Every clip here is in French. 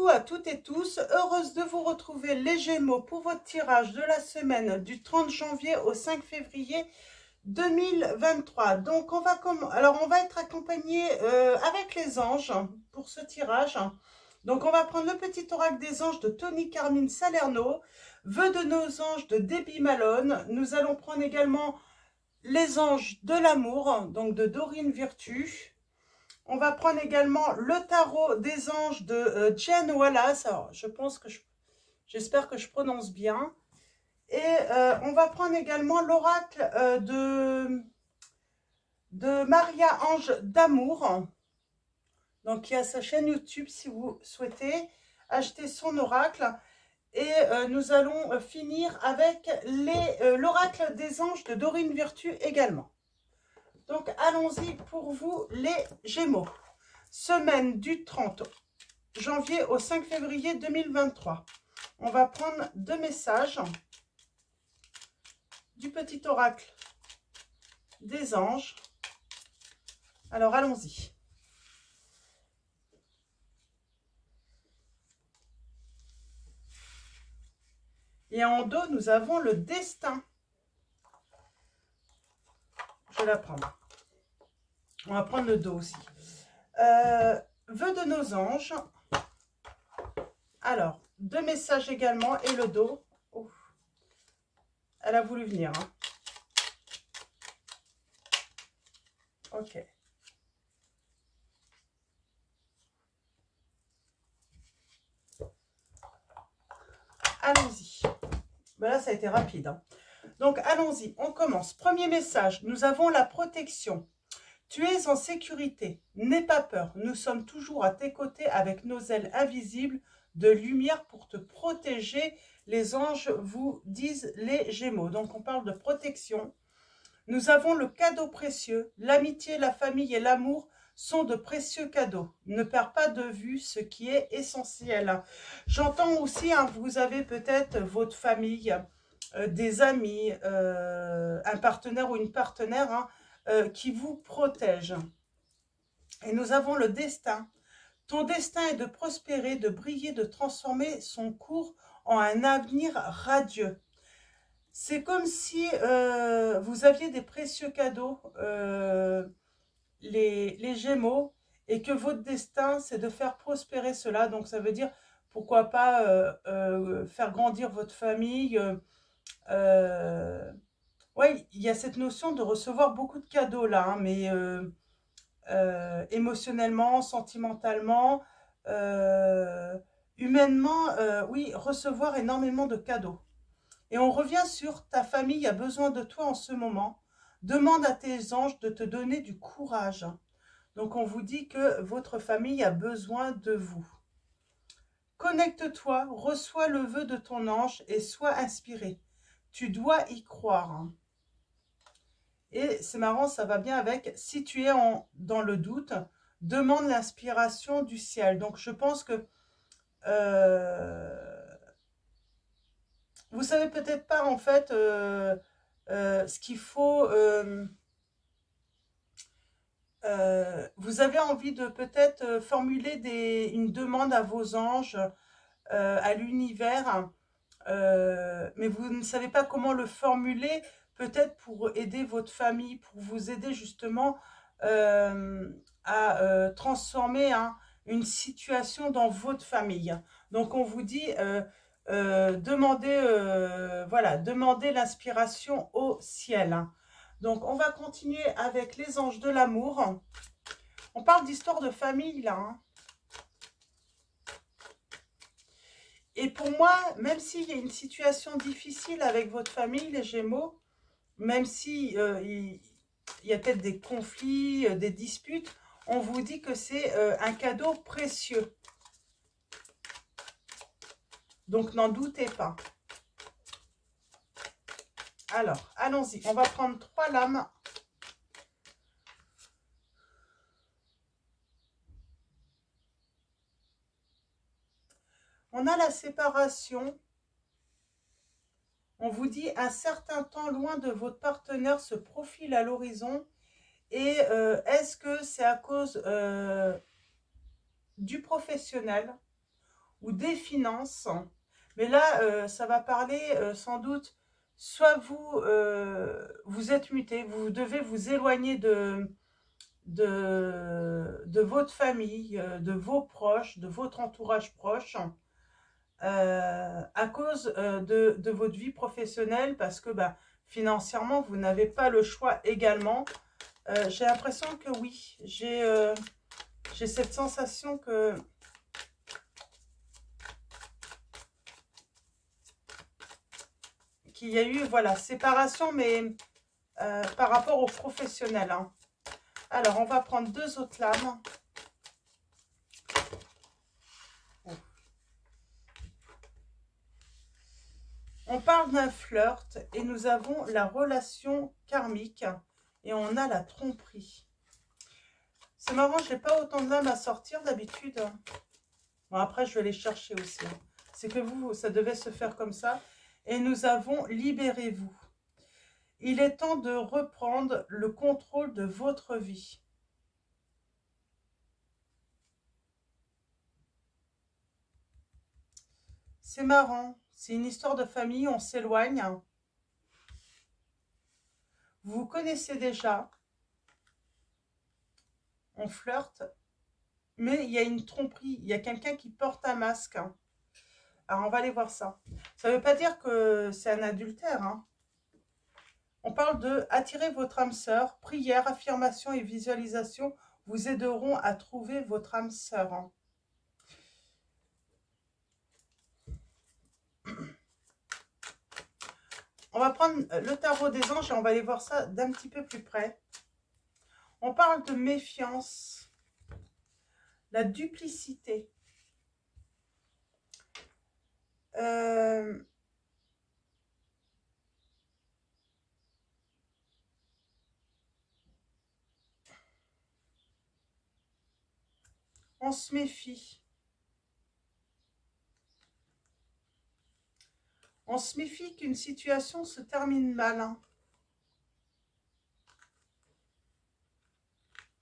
Coucou à toutes et tous, heureuse de vous retrouver les Gémeaux pour votre tirage de la semaine du 30 janvier au 5 février 2023. Donc on va être accompagné avec les anges pour ce tirage. Donc on va prendre le petit oracle des anges de Tony Carmine Salerno, vœux de nos anges de Debbie Malone. Nous allons prendre également les anges de l'amour, donc de Dorine Virtue. On va prendre également le tarot des anges de Jen Wallace. Alors, j'espère que je prononce bien. Et on va prendre également l'oracle de Maria Ange d'Amour. Donc, il y a sa chaîne YouTube si vous souhaitez acheter son oracle. Et nous allons finir avec l'oracle des anges de Dorine Virtue également. Donc, allons-y pour vous, les Gémeaux. Semaine du 30 janvier au 5 février 2023. On va prendre 2 messages du petit oracle des anges. Alors, allons-y. Et en dos, nous avons le destin. Je vais la prendre. On va prendre le dos aussi. Vœux de nos anges. Alors, 2 messages également et le dos. Ouf. Elle a voulu venir. Hein. Ok. Allons-y. Ben là, ça a été rapide. Hein. Donc, allons-y. On commence. Premier message. Nous avons la protection. Tu es en sécurité, n'aie pas peur, nous sommes toujours à tes côtés avec nos ailes invisibles de lumière pour te protéger. Les anges vous disent les Gémeaux. Donc on parle de protection. Nous avons le cadeau précieux, l'amitié, la famille et l'amour sont de précieux cadeaux. Ne perds pas de vue ce qui est essentiel. J'entends aussi, hein, vous avez peut-être votre famille, des amis, un partenaire ou une partenaire, hein, qui vous protège. Et nous avons le destin. Ton destin est de prospérer, de briller, de transformer son cours en un avenir radieux. C'est comme si vous aviez des précieux cadeaux, les Gémeaux, et que votre destin, c'est de faire prospérer cela. Donc ça veut dire, pourquoi pas faire grandir votre famille. Oui, il y a cette notion de recevoir beaucoup de cadeaux là, hein, mais émotionnellement, sentimentalement, humainement, oui, recevoir énormément de cadeaux. Et on revient sur ta famille a besoin de toi en ce moment. Demande à tes anges de te donner du courage. Donc on vous dit que votre famille a besoin de vous. Connecte-toi, reçois le vœu de ton ange et sois inspiré. Tu dois y croire. Hein. Et c'est marrant, ça va bien avec, si tu es dans le doute, demande l'inspiration du ciel. Donc je pense que vous savez peut-être pas en fait ce qu'il faut. Vous avez envie de peut-être formuler une demande à vos anges, à l'univers, mais vous ne savez pas comment le formuler. Peut-être pour aider votre famille, pour vous aider justement à transformer une situation dans votre famille. Donc on vous dit, demandez l'inspiration au ciel. Hein. Donc on va continuer avec les anges de l'amour. On parle d'histoire de famille là. Hein. Et pour moi, même s'il y a une situation difficile avec votre famille, les Gémeaux, même si il y a peut-être des conflits, des disputes, on vous dit que c'est un cadeau précieux. Donc, n'en doutez pas. Alors, allons-y. On va prendre 3 lames. On a la séparation. On vous dit un certain temps loin de votre partenaire se profile à l'horizon. Et est-ce que c'est à cause du professionnel ou des finances. Mais là, ça va parler sans doute, soit vous, vous êtes muté, vous devez vous éloigner de votre famille, de vos proches, de votre entourage proche, à cause de votre vie professionnelle, parce que bah, financièrement, vous n'avez pas le choix également. J'ai l'impression que oui, j'ai cette sensation que qu'il y a eu, voilà, séparation, mais par rapport aux professionnels. Hein. Alors, on va prendre deux autres lames. On parle d'un flirt et nous avons la relation karmique et on a la tromperie. C'est marrant, je n'ai pas autant de lames à sortir d'habitude. Bon, après, je vais les chercher aussi. Hein. C'est que vous, ça devait se faire comme ça. Et nous avons libérez-vous. Il est temps de reprendre le contrôle de votre vie. C'est marrant. C'est une histoire de famille, on s'éloigne. Vous vous connaissez déjà. On flirte. Mais il y a une tromperie. Il y a quelqu'un qui porte un masque. Alors, on va aller voir ça. Ça ne veut pas dire que c'est un adultère. Hein. On parle de attirer votre âme sœur. Prière, affirmation et visualisation vous aideront à trouver votre âme sœur. Hein. On va prendre le tarot des anges et on va aller voir ça d'un petit peu plus près. On parle de méfiance, la duplicité. On se méfie. On se méfie qu'une situation se termine mal. Hein.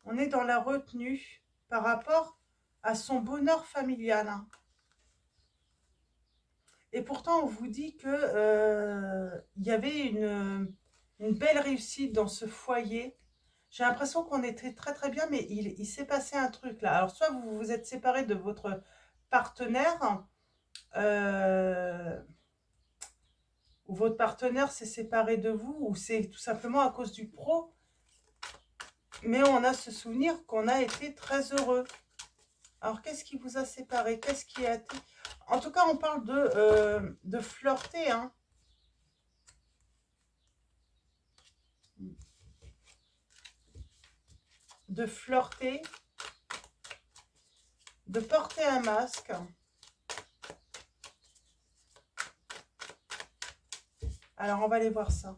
On est dans la retenue par rapport à son bonheur familial. Hein. Et pourtant, on vous dit que y avait une belle réussite dans ce foyer. J'ai l'impression qu'on était très très bien, mais il s'est passé un truc là. Alors, soit vous vous êtes séparé de votre partenaire, ou votre partenaire s'est séparé de vous, ou c'est tout simplement à cause du pro. Mais on a ce souvenir qu'on a été très heureux. Alors, qu'est-ce qui vous a séparé? Qu'est-ce qui a été... En tout cas, on parle de flirter, hein. De flirter, de porter un masque. Alors, on va aller voir ça.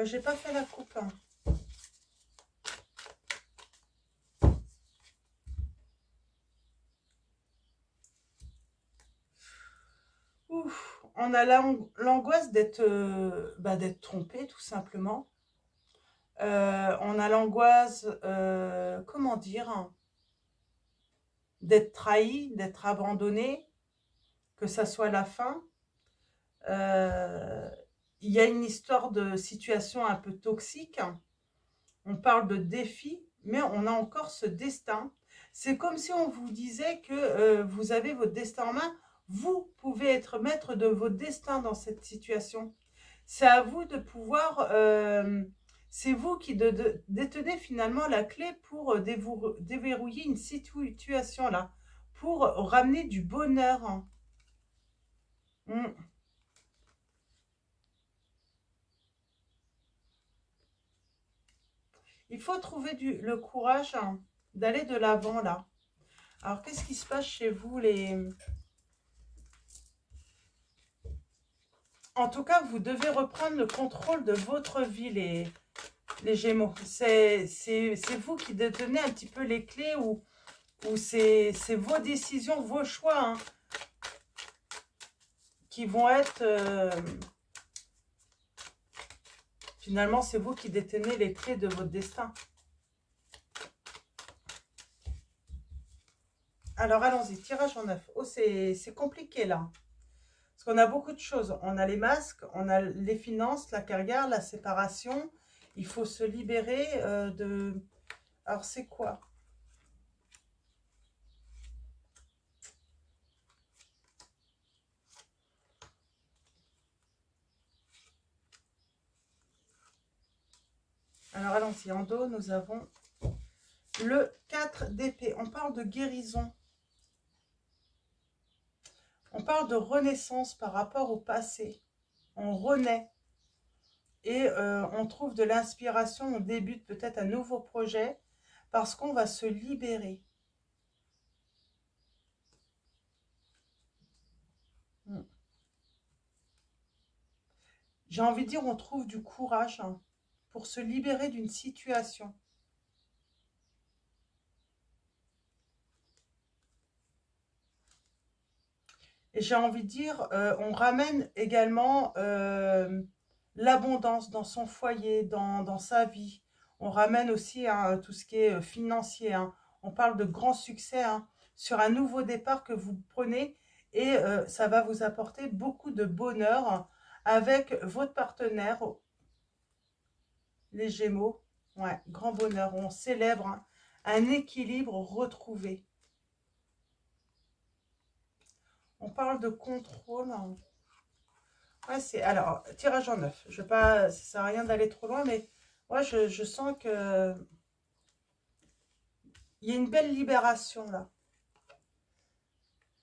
J'ai pas fait la coupe. Hein. Ouf, on a l'angoisse d'être d'être trompé, tout simplement. On a l'angoisse, comment dire, d'être trahi, d'être abandonné, que ça soit la fin. Il y a une histoire de situation un peu toxique. On parle de défi, mais on a encore ce destin. C'est comme si on vous disait que vous avez votre destin en main. Vous pouvez être maître de votre destin dans cette situation. C'est à vous de pouvoir... c'est vous qui détenez finalement la clé pour déverrouiller une situation là. Pour ramener du bonheur. Il faut trouver le courage d'aller de l'avant là. Alors, qu'est-ce qui se passe chez vous les... En tout cas, vous devez reprendre le contrôle de votre vie, les Gémeaux. C'est vous qui détenez un petit peu les clés ou c'est vos décisions, vos choix hein, qui vont être... finalement, c'est vous qui détenez les clés de votre destin. Alors, allons-y, tirage en neuf. Oh, c'est compliqué, là. Parce qu'on a beaucoup de choses. On a les masques, on a les finances, la carrière, la séparation. Il faut se libérer de... Alors, c'est quoi? Alors, allons-y. En dos, nous avons le 4 d'épée. On parle de guérison. On parle de renaissance par rapport au passé. On renaît. Et on trouve de l'inspiration. On débute peut-être un nouveau projet. Parce qu'on va se libérer. J'ai envie de dire, on trouve du courage pour se libérer d'une situation. Et j'ai envie de dire, on ramène également l'abondance dans son foyer, dans sa vie. On ramène aussi tout ce qui est financier. On parle de grands succès sur un nouveau départ que vous prenez et ça va vous apporter beaucoup de bonheur avec votre partenaire, les Gémeaux. Ouais, grand bonheur. On célèbre un équilibre retrouvé. On parle de contrôle. Ouais, c'est... Alors, tirage en neuf. Je veux pas... Ça sert à rien d'aller trop loin, mais ouais, je sens que... Il y a une belle libération, là.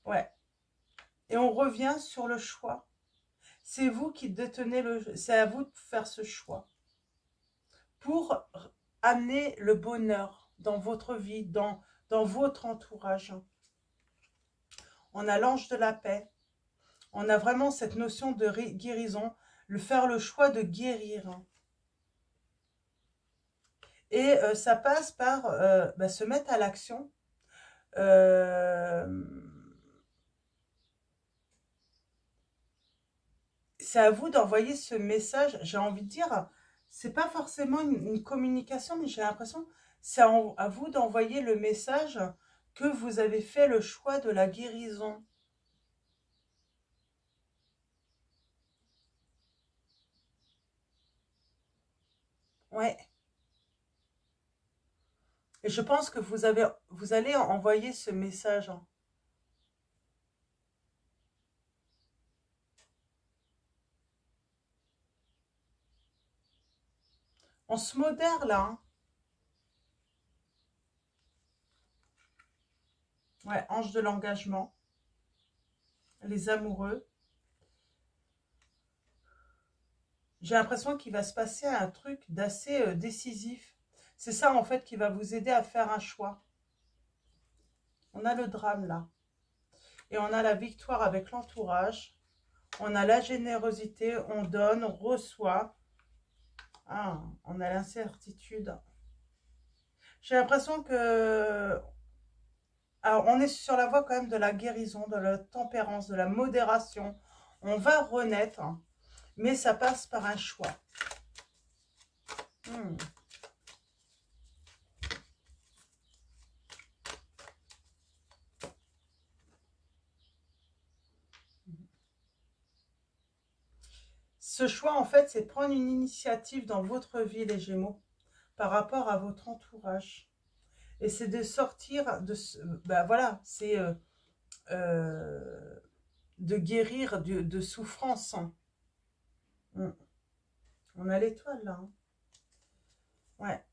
Ouais. Et on revient sur le choix. C'est vous qui détenez le... C'est à vous de faire ce choix. Pour amener le bonheur dans votre vie, dans votre entourage. On a l'ange de la paix. On a vraiment cette notion de guérison, faire le choix de guérir. Et ça passe par se mettre à l'action. C'est à vous d'envoyer ce message. J'ai envie de dire, c'est pas forcément une communication, mais j'ai l'impression c'est à vous d'envoyer le message que vous avez fait le choix de la guérison. Ouais. Et je pense que vous allez envoyer ce message. On se modère là. Ouais, ange de l'engagement. Les amoureux. J'ai l'impression qu'il va se passer un truc d'assez décisif. C'est ça en fait qui va vous aider à faire un choix. On a le drame là. Et on a la victoire avec l'entourage. On a la générosité, on donne, on reçoit. Ah, on a l'incertitude. J'ai l'impression que... Alors, on est sur la voie quand même de la guérison, de la tempérance, de la modération. On va renaître, mais ça passe par un choix. Ce choix, en fait, c'est prendre une initiative dans votre vie, les Gémeaux, par rapport à votre entourage. Et c'est de sortir de... Ben voilà, c'est de guérir de souffrance. On a l'étoile, là. Ouais.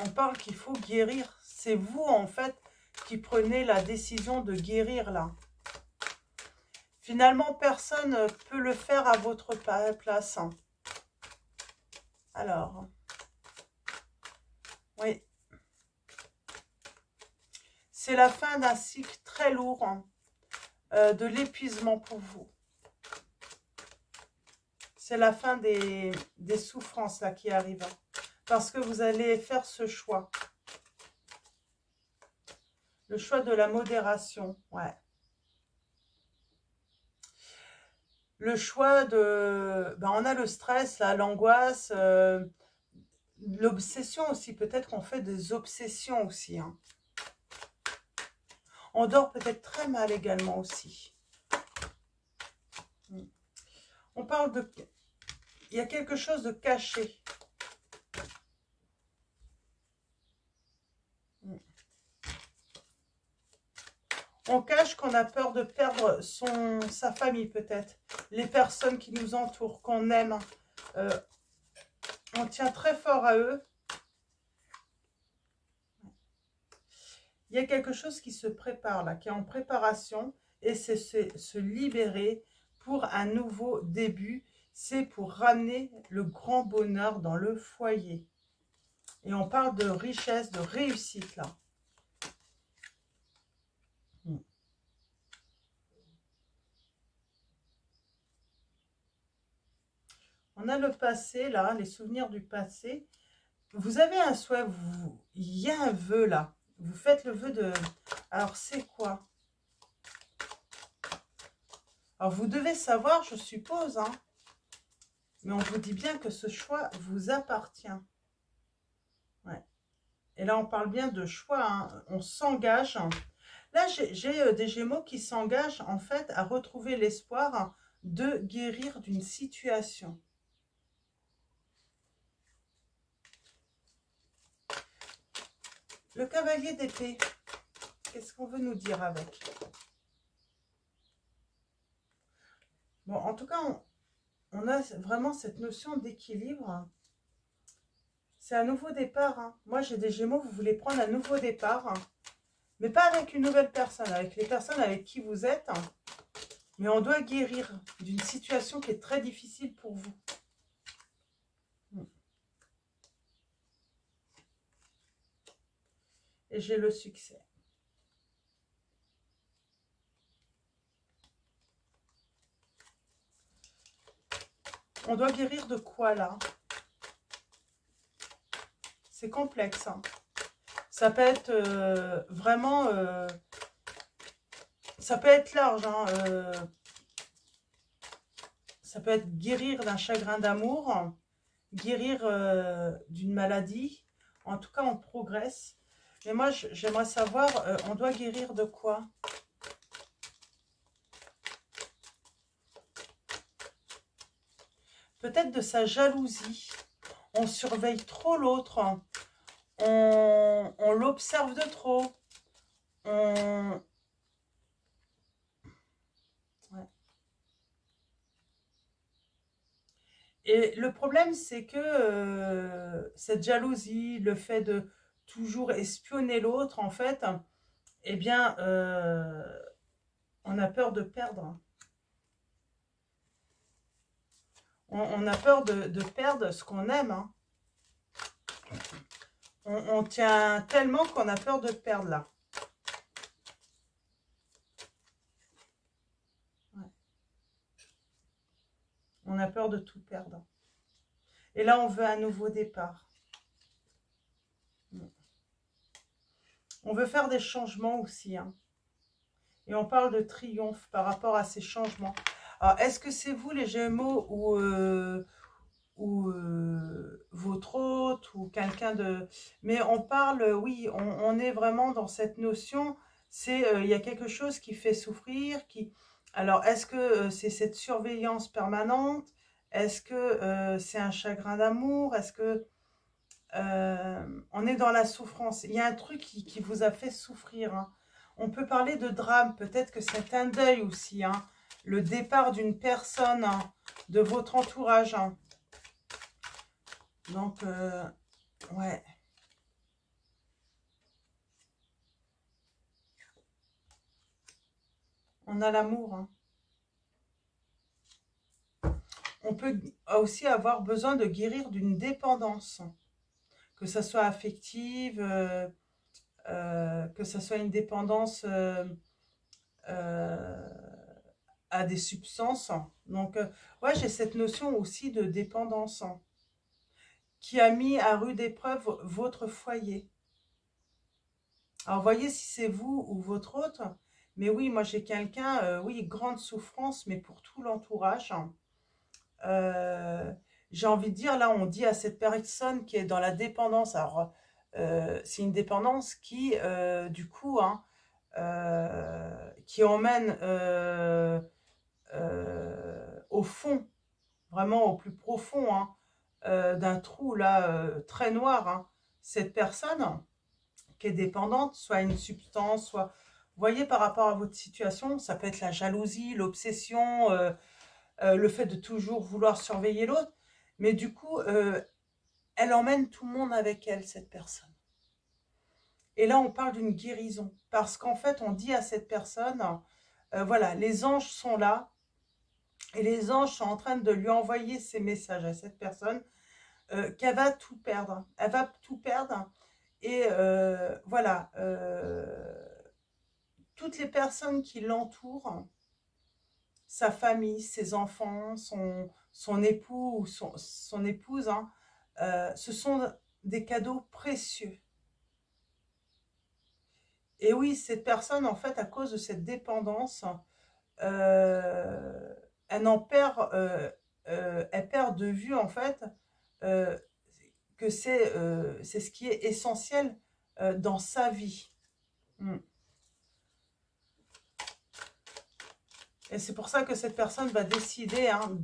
On parle qu'il faut guérir. C'est vous, en fait, qui prenez la décision de guérir, là. Finalement, personne ne peut le faire à votre place. Alors, oui. C'est la fin d'un cycle très lourd, de l'épuisement pour vous. C'est la fin des souffrances là qui arrivent. Parce que vous allez faire ce choix. Le choix de la modération, ouais. Le choix de... Ben, on a le stress, l'angoisse, l'obsession aussi. Peut-être qu'on fait des obsessions aussi. On dort peut-être très mal également aussi. On parle de... Il y a quelque chose de caché. On cache qu'on a peur de perdre sa famille peut-être. Les personnes qui nous entourent, qu'on aime. On tient très fort à eux. Il y a quelque chose qui se prépare là, qui est en préparation. Et c'est se libérer pour un nouveau début. C'est pour ramener le grand bonheur dans le foyer. Et on parle de richesse, de réussite là. On a le passé, là, les souvenirs du passé. Vous avez un souhait, il y a un vœu, là. Vous faites le vœu de... Alors, c'est quoi? Alors, vous devez savoir, je suppose, hein. Mais on vous dit bien que ce choix vous appartient. Ouais. Et là, on parle bien de choix, hein. On s'engage. Là, j'ai des Gémeaux qui s'engagent, en fait, à retrouver l'espoir de guérir d'une situation. Le cavalier d'épée, qu'est-ce qu'on veut nous dire avec? Bon, en tout cas, on a vraiment cette notion d'équilibre. C'est un nouveau départ. Hein. Moi, j'ai des Gémeaux, vous voulez prendre un nouveau départ. Hein. Mais pas avec une nouvelle personne, avec les personnes avec qui vous êtes. Hein. Mais on doit guérir d'une situation qui est très difficile pour vous. Et j'ai le succès. On doit guérir de quoi là? C'est complexe. Hein. Ça peut être vraiment... ça peut être large. Hein, ça peut être guérir d'un chagrin d'amour, guérir d'une maladie. En tout cas, on progresse. Mais moi, j'aimerais savoir, on doit guérir de quoi? Peut-être de sa jalousie. On surveille trop l'autre. On l'observe de trop. Ouais. Et le problème, c'est que cette jalousie, le fait de toujours espionner l'autre, en fait, eh bien, on a peur de perdre. On a peur de perdre ce qu'on aime. Hein. On tient tellement qu'on a peur de perdre là. Ouais. On a peur de tout perdre. Et là, on veut un nouveau départ. On veut faire des changements aussi. Hein. Et on parle de triomphe par rapport à ces changements. Alors, est-ce que c'est vous les Gémeaux ou votre hôte ou quelqu'un de... Mais on parle, oui, on est vraiment dans cette notion, c'est il y a quelque chose qui fait souffrir, qui... Alors, est-ce que c'est cette surveillance permanente? Est-ce que c'est un chagrin d'amour? Est-ce que on est dans la souffrance? Il y a un truc qui vous a fait souffrir. Hein. On peut parler de drame, peut-être que c'est un deuil aussi. Hein. Le départ d'une personne, hein, de votre entourage. Hein. Donc, ouais. On a l'amour. Hein. On peut aussi avoir besoin de guérir d'une dépendance. Que ça soit affective, que ça soit une dépendance à des substances. Donc, ouais, j'ai cette notion aussi de dépendance qui a mis à rude épreuve votre foyer. Alors, voyez si c'est vous ou votre hôte. Mais oui, moi, j'ai quelqu'un, oui, grande souffrance, mais pour tout l'entourage. J'ai envie de dire, là, on dit à cette personne qui est dans la dépendance. Alors, c'est une dépendance qui, du coup, hein, qui emmène au fond, vraiment au plus profond, hein, d'un trou là très noir, hein, cette personne qui est dépendante, soit une substance, soit... Vous voyez, par rapport à votre situation, ça peut être la jalousie, l'obsession, le fait de toujours vouloir surveiller l'autre. Mais du coup, elle emmène tout le monde avec elle, cette personne. Et là, on parle d'une guérison. Parce qu'en fait, on dit à cette personne, voilà, les anges sont là. Et les anges sont en train de lui envoyer ces messages à cette personne, qu'elle va tout perdre. Elle va tout perdre. Et voilà, toutes les personnes qui l'entourent, sa famille, ses enfants, son époux ou son épouse, hein, ce sont des cadeaux précieux. Et oui, cette personne, en fait, à cause de cette dépendance, elle en perd, elle perd de vue, en fait, euh, que c'est ce qui est essentiel dans sa vie. Mm. Et c'est pour ça que cette personne va décider, hein,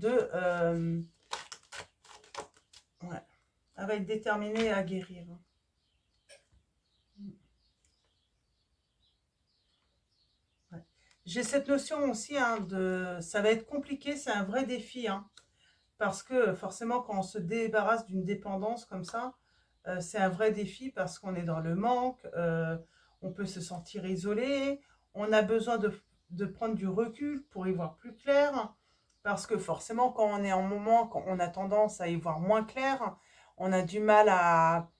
ouais, elle va être déterminée à guérir. Ouais. J'ai cette notion aussi, hein, ça va être compliqué, c'est un vrai défi, hein, parce que forcément quand on se débarrasse d'une dépendance comme ça, c'est un vrai défi parce qu'on est dans le manque, on peut se sentir isolé, on a besoin de prendre du recul pour y voir plus clair, parce que forcément quand on est en moment, quand on a tendance à y voir moins clair, on a du mal à...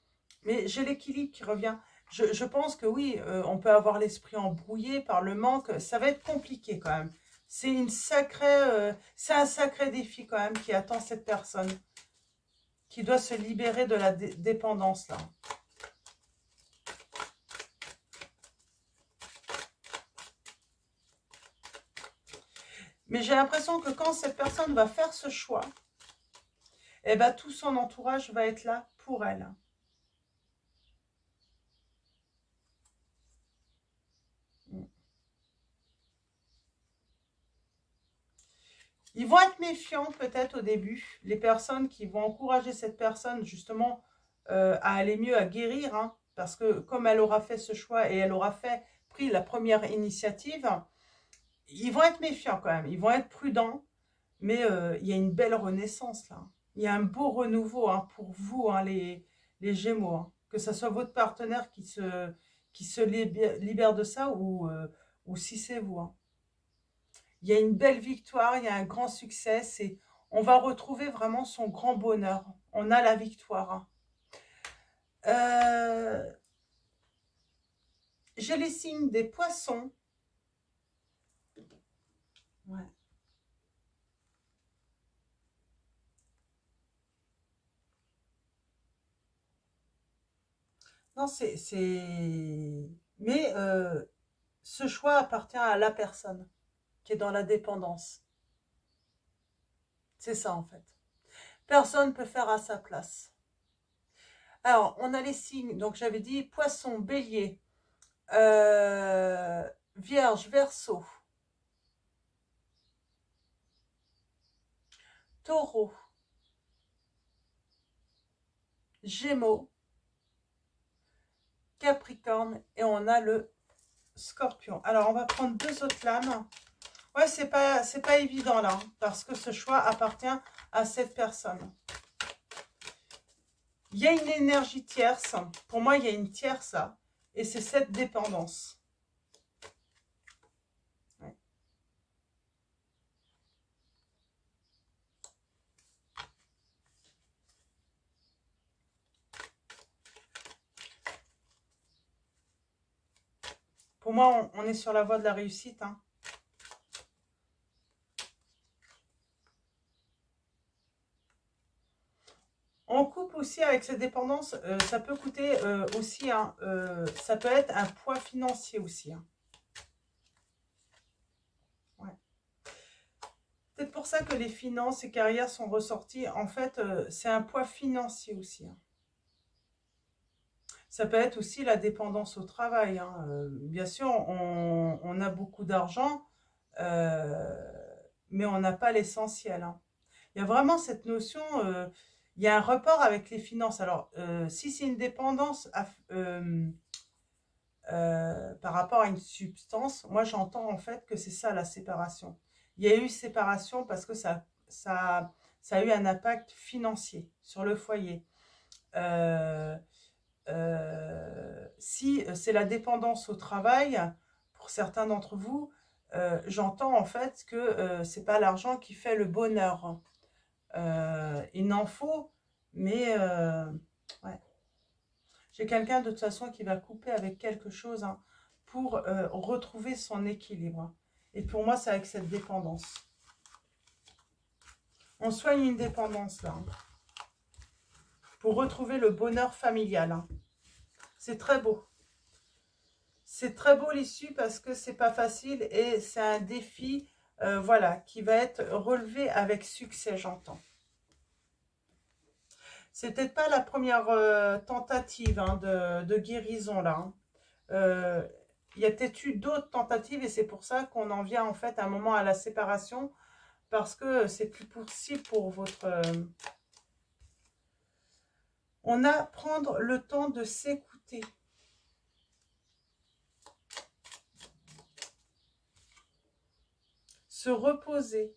Mais j'ai l'équilibre qui revient. Je pense que oui, on peut avoir l'esprit embrouillé par le manque, ça va être compliqué quand même. C'est c'est un sacré défi quand même qui attend cette personne, qui doit se libérer de la dépendance là. Mais j'ai l'impression que quand cette personne va faire ce choix, eh ben, tout son entourage va être là pour elle. Ils vont être méfiants peut-être au début, les personnes qui vont encourager cette personne justement à aller mieux, à guérir, hein, parce que comme elle aura fait ce choix et elle aura pris la première initiative, ils vont être méfiants quand même, ils vont être prudents, mais il y a une belle renaissance là. Il y a un beau renouveau, hein, pour vous, hein, les Gémeaux, hein. Que ce soit votre partenaire qui se libère de ça ou si c'est vous, hein. Il y a une belle victoire, il y a un grand succès. On va retrouver vraiment son grand bonheur. On a la victoire, hein. J'ai les signes des poissons. Ouais. Non, Mais ce choix appartient à la personne qui est dans la dépendance. C'est ça, en fait. Personne ne peut faire à sa place. Alors, on a les signes. Donc, j'avais dit poisson, bélier, vierge, verseau, taureau, gémeaux, capricorne et on a le scorpion. Alors, on va prendre deux autres lames. Ouais, c'est pas évident là, hein, parce que ce choix appartient à cette personne. Il y a une énergie tierce. Pour moi, il y a une tierce là. Et c'est cette dépendance. Ouais. Pour moi, on est sur la voie de la réussite, hein. En couple aussi, avec cette dépendance, ça peut coûter aussi, hein, ça peut être un poids financier aussi, hein. Ouais. Peut-être pour ça que les finances et carrières sont ressorties. En fait, c'est un poids financier aussi, hein. Ça peut être aussi la dépendance au travail, hein. Bien sûr, on a beaucoup d'argent, mais on n'a pas l'essentiel, hein. Il y a vraiment cette notion, il y a un rapport avec les finances. Alors, si c'est une dépendance par rapport à une substance, moi j'entends en fait que c'est ça la séparation. Il y a eu séparation parce que ça a eu un impact financier sur le foyer. Si c'est la dépendance au travail, pour certains d'entre vous, j'entends en fait que c'est pas l'argent qui fait le bonheur. Il en faut, mais ouais. J'ai quelqu'un de toute façon qui va couper avec quelque chose, hein, pour retrouver son équilibre. Et pour moi, c'est avec cette dépendance. On soigne une dépendance là, hein, pour retrouver le bonheur familial, hein. C'est très beau. C'est très beau l'issue parce que c'est pas facile et c'est un défi, voilà, qui va être relevé avec succès, j'entends. C'est peut-être pas la première tentative, hein, de guérison là, hein. Il y a peut-être eu d'autres tentatives et c'est pour ça qu'on en vient en fait à un moment à la séparation parce que c'est plus possible pour votre... On a prendre le temps de s'écouter. Se reposer,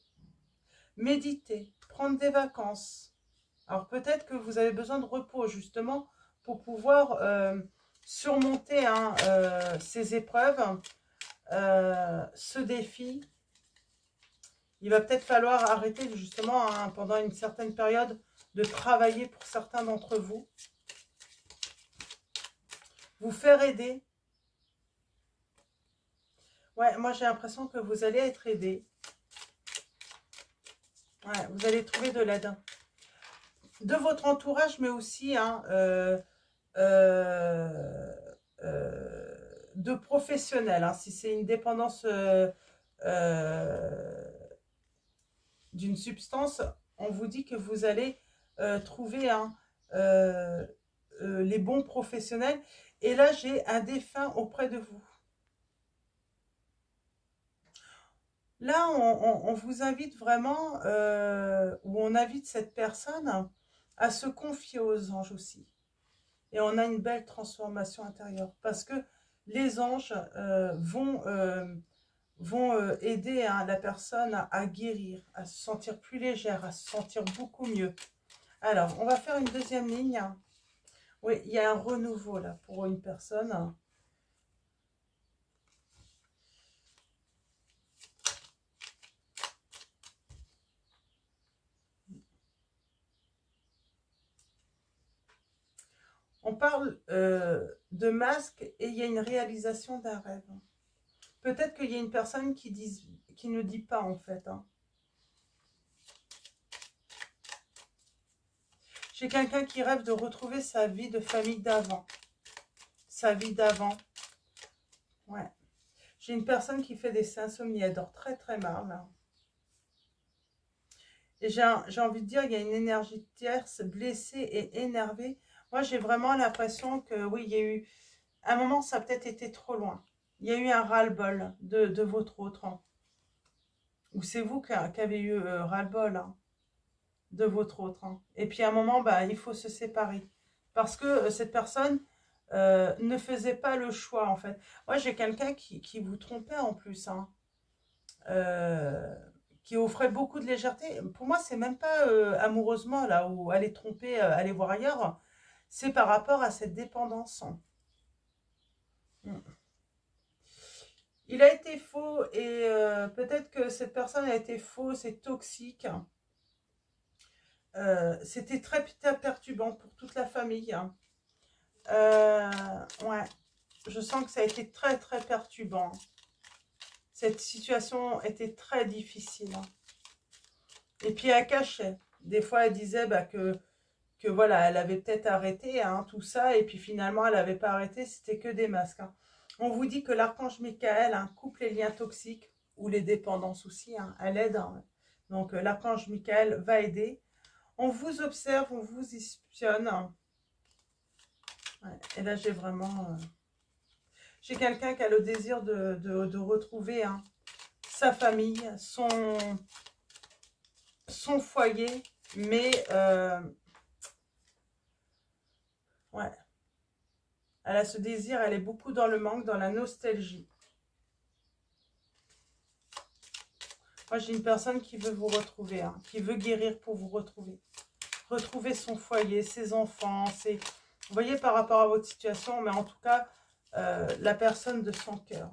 méditer, prendre des vacances. Alors peut-être que vous avez besoin de repos justement pour pouvoir surmonter, hein, ces épreuves, ce défi. Il va peut-être falloir arrêter justement, hein, pendant une certaine période de travailler pour certains d'entre vous. Vous faire aider. Ouais, moi j'ai l'impression que vous allez être aidé. Ouais, vous allez trouver de l'aide. De votre entourage, mais aussi, hein, de professionnels, hein, si c'est une dépendance d'une substance, on vous dit que vous allez trouver, hein, les bons professionnels. Et là, j'ai un défunt auprès de vous. Là, on vous invite vraiment, ou on invite cette personne à se confier aux anges aussi. Et on a une belle transformation intérieure. Parce que les anges vont aider, hein, la personne à guérir, à se sentir plus légère, à se sentir beaucoup mieux. Alors, on va faire une deuxième ligne. Oui, il y a un renouveau là pour une personne. On parle de masque et il y a une réalisation d'un rêve. Peut-être qu'il y a une personne qui ne dit pas en fait, hein. J'ai quelqu'un qui rêve de retrouver sa vie de famille d'avant. Sa vie d'avant. Ouais. J'ai une personne qui fait des insomnies. Elle dort très très mal, là. Et j'ai envie de dire, il y a une énergie tierce, blessée et énervée. Moi, j'ai vraiment l'impression que, oui, il y a eu... À un moment, ça a peut-être été trop loin. Il y a eu un ras-le-bol de votre autre, hein. Ou c'est vous qui avez eu ras-le-bol, hein, de votre autre, hein. Et puis, à un moment, bah, il faut se séparer. Parce que cette personne ne faisait pas le choix, en fait. Moi, j'ai quelqu'un qui vous trompait en plus, hein. Qui offrait beaucoup de légèreté. Pour moi, c'est même pas amoureusement, là, où aller tromper, aller voir ailleurs. C'est par rapport à cette dépendance. Il a été faux et peut-être que cette personne a été fausse et toxique. C'était très perturbant pour toute la famille. Ouais, je sens que ça a été très très perturbant. Cette situation était très difficile. Et puis elle cachait. Des fois elle disait bah, que voilà, elle avait peut-être arrêté, hein, tout ça. Et puis finalement elle n'avait pas arrêté, c'était que des masques, hein. On vous dit que l'archange Michael, hein, coupe les liens toxiques ou les dépendances aussi, hein, elle aide, hein. Donc l'archange Michael va aider. On vous observe, on vous espionne. Ouais. Et là, j'ai vraiment... j'ai quelqu'un qui a le désir de retrouver sa famille, son foyer, mais ouais, elle a ce désir, elle est beaucoup dans le manque, dans la nostalgie. Moi, j'ai une personne qui veut vous retrouver, qui veut guérir pour vous retrouver. Retrouver son foyer, ses enfants, vous voyez, par rapport à votre situation, mais en tout cas, la personne de son cœur.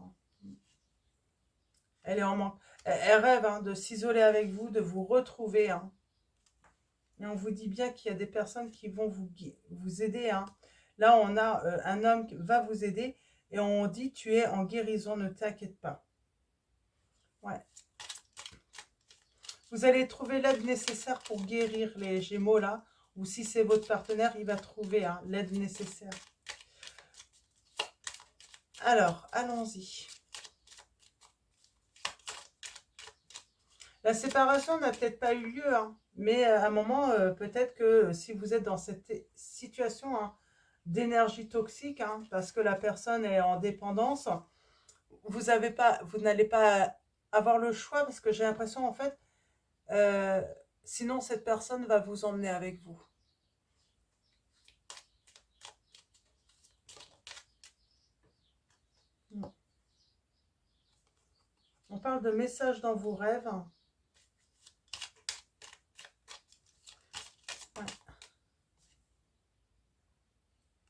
Elle est en manque. Elle rêve de s'isoler avec vous, de vous retrouver. Et on vous dit bien qu'il y a des personnes qui vont vous aider. Là, on a un homme qui va vous aider et on dit, tu es en guérison, ne t'inquiète pas. Ouais. Vous allez trouver l'aide nécessaire pour guérir les Gémeaux là. Ou si c'est votre partenaire, il va trouver l'aide nécessaire. Alors, allons-y. La séparation n'a peut-être pas eu lieu, mais à un moment, peut-être que si vous êtes dans cette situation d'énergie toxique, parce que la personne est en dépendance, vous n'allez pas avoir le choix, parce que j'ai l'impression, en fait, sinon cette personne va vous emmener avec vous. On parle de messages dans vos rêves. Ouais.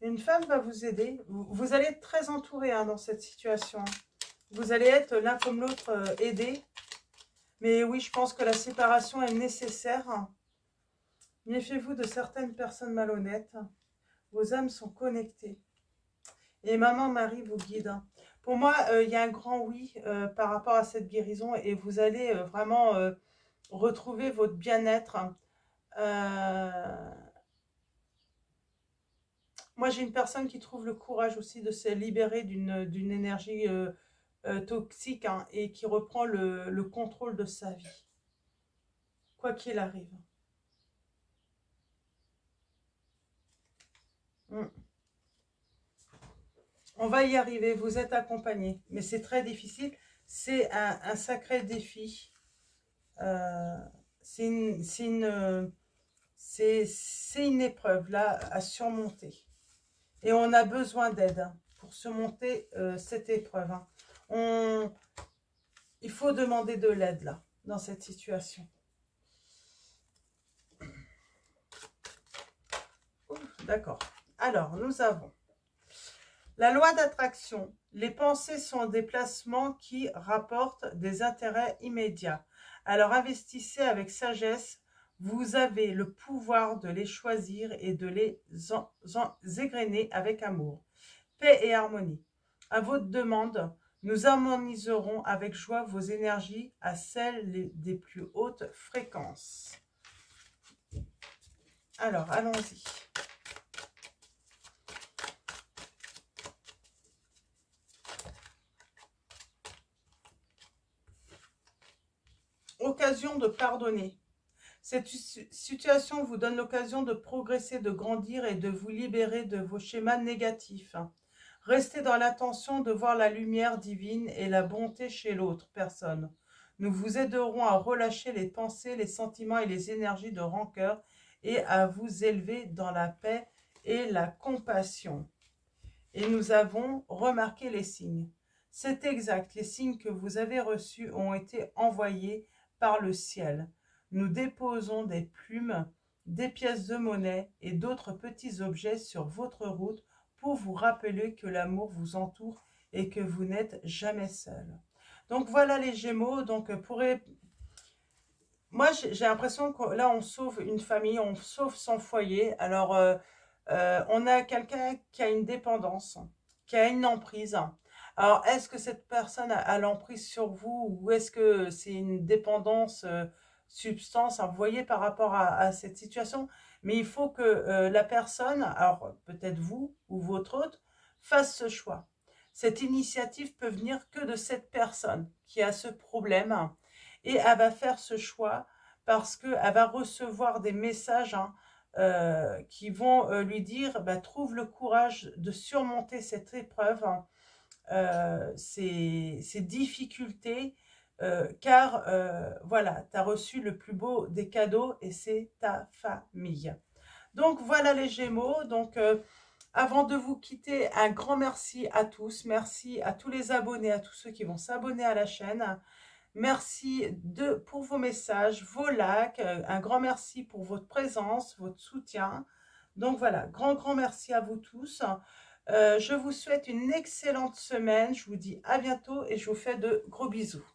Une femme va vous aider. Vous allez être très entouré dans cette situation. Vous allez être l'un comme l'autre aidé. Mais oui, je pense que la séparation est nécessaire. Méfiez-vous de certaines personnes malhonnêtes. Vos âmes sont connectées. Et maman Marie vous guide. Pour moi, il y a un grand oui par rapport à cette guérison. Et vous allez vraiment retrouver votre bien-être. Moi, j'ai une personne qui trouve le courage aussi de se libérer d'une énergie toxique et qui reprend le contrôle de sa vie. Quoi qu'il arrive. On va y arriver, vous êtes accompagnés. Mais c'est très difficile. C'est un sacré défi. C'est une épreuve là à surmonter. Et on a besoin d'aide pour surmonter cette épreuve. Il faut demander de l'aide là, dans cette situation. D'accord. Alors, nous avons la loi d'attraction. Les pensées sont des placements qui rapportent des intérêts immédiats. Alors, investissez avec sagesse. Vous avez le pouvoir de les choisir et de les égrener avec amour. Paix et harmonie. À votre demande, nous harmoniserons avec joie vos énergies à celles des plus hautes fréquences. Alors, allons-y. Occasion de pardonner. Cette situation vous donne l'occasion de progresser, de grandir et de vous libérer de vos schémas négatifs. Restez dans l'intention de voir la lumière divine et la bonté chez l'autre personne. Nous vous aiderons à relâcher les pensées, les sentiments et les énergies de rancœur et à vous élever dans la paix et la compassion. Et nous avons remarqué les signes. C'est exact, les signes que vous avez reçus ont été envoyés par le ciel. Nous déposons des plumes, des pièces de monnaie et d'autres petits objets sur votre route pour vous rappeler que l'amour vous entoure et que vous n'êtes jamais seul. Donc voilà les Gémeaux. Donc moi j'ai l'impression que là on sauve une famille, on sauve son foyer. Alors on a quelqu'un qui a une dépendance, qui a une emprise. Alors est-ce que cette personne a l'emprise sur vous ou est-ce que c'est une dépendance substance, vous voyez, par rapport à cette situation, mais il faut que la personne, alors peut-être vous ou votre hôte, fasse ce choix. Cette initiative peut venir que de cette personne qui a ce problème et elle va faire ce choix parce qu'elle va recevoir des messages qui vont lui dire, bah, trouve le courage de surmonter cette épreuve, ces difficultés, car voilà, tu as reçu le plus beau des cadeaux et c'est ta famille. Donc voilà les Gémeaux. Donc avant de vous quitter, un grand merci à tous. Merci à tous les abonnés, à tous ceux qui vont s'abonner à la chaîne. Merci pour vos messages, vos likes. Un grand merci pour votre présence, votre soutien. Donc voilà, grand merci à vous tous. Je vous souhaite une excellente semaine. Je vous dis à bientôt et je vous fais de gros bisous.